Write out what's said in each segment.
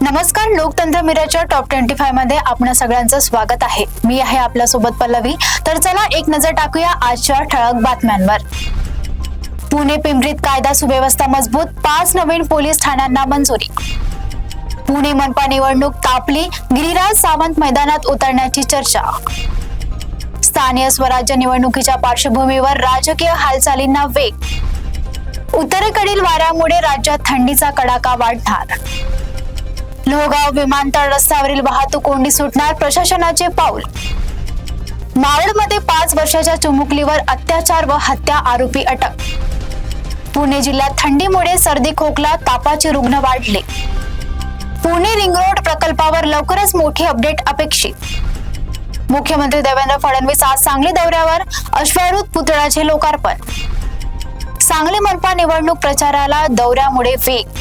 नमस्कार, लोकतंत्र मिररच्या टॉप 25 मध्ये आपणा सगळ्यांचं स्वागत आहे। मी आहे आपल्या सोबत पल्लवी। तर चला एक नजर टाकूया आजच्या ठळक बातम्यांवर। पुणे पिंपरीत कायदा सुव्यवस्था मजबूत, 5 नवीन पोलीस ठाण्यांना मंजुरी। पुणे मनपा निवडणूक तापली, गिरिराज सावंत मैदानात उतरण्याची चर्चा। स्थानीय स्वराज्य निवडणुकीच्या पार्श्वभूमीवर राजकीय हालचालींना वेग। उत्तरेकडील वाऱ्यामुळे राज्यात थंडीचा कडाका वाढणार। लोहगाव विमानतळ रस्त्यावरील वाहतूक कोंडी सुटणार, प्रशासनाचे पाऊल। मावळमध्ये 5 वर्षाच्या चिमुकलीवर अत्याचार व हत्या आरोपी अटक। पुणे जिल्ह्यात थंडीमुळे सर्दी खोकला तापाचे रुग्ण वाढले। पुणे रिंग रोड प्रकल्पावर लवकरच मोठी अपडेट अपेक्षित। मुख्यमंत्री देवेंद्र फडणवीस आज सांगली दौऱ्यावर, अश्वारूढ पुतळ्याचे लोकार्पण। सांगली मनपा निवडणूक प्रचाराला दौऱ्यामुळे वेग।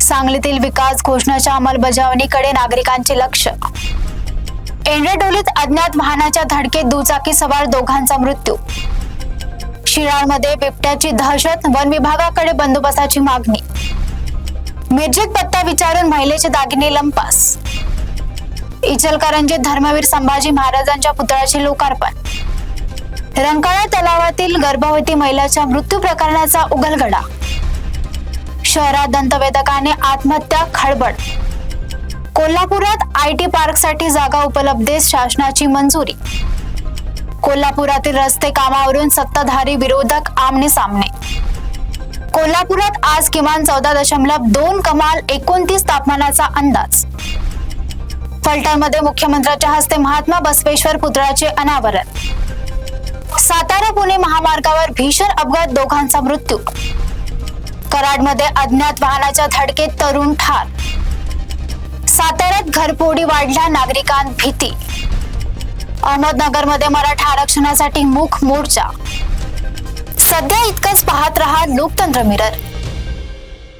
सांगलीतील विकास घोषणाच्या अंमलबजावणीकडे नागरिकांचे लक्ष। एंड्रेडोलीत अज्ञात वाहनाच्या धडकेत दुचाकी सवार दोघांचा मृत्यू। शिराळमध्ये बिबट्याची दहशत, वन विभागाकडे बंदोबस्ताची मागणी। मिरजेत पत्ता विचारून महिलेचे दागिने लंपास। इचलकरंजीत धर्मवीर संभाजी महाराजांच्या पुतळ्याचे लोकार्पण। रंकाळा तलावातील गर्भवती महिलेच्या मृत्यू प्रकरणाचा उघडगडा। शहरात दंतवेदकाने आत्महत्या, खळबळ। कोल्हापुरात आयटी पार्कसाठी जागा उपलब्ध, शासनाची मंजुरी। कोल्हापुरातील रस्ते कामावरून सत्ताधारी विरोधक आमने सामने। कोल्हापुरात आज किमान 14.2 कमाल 29 तापमानाचा अंदाज। फलटणमध्ये मुख्यमंत्र्यांच्या हस्ते महात्मा बसवेश्वर पुतळ्याचे अनावरण। सातारा पुणे महामार्गावर भीषण अपघात, दोघांचा मृत्यू। कराडमध्ये अज्ञात वाहनाच्या धडकेत तरुण ठार। साताऱ्यात घरफोडी वाढल्या, नागरिकांत भीती। अहमदनगरमध्ये मराठा आरक्षणासाठी मूक मोर्चा। सध्या इतकंच पाहत रहा लोकतंत्र मिरर।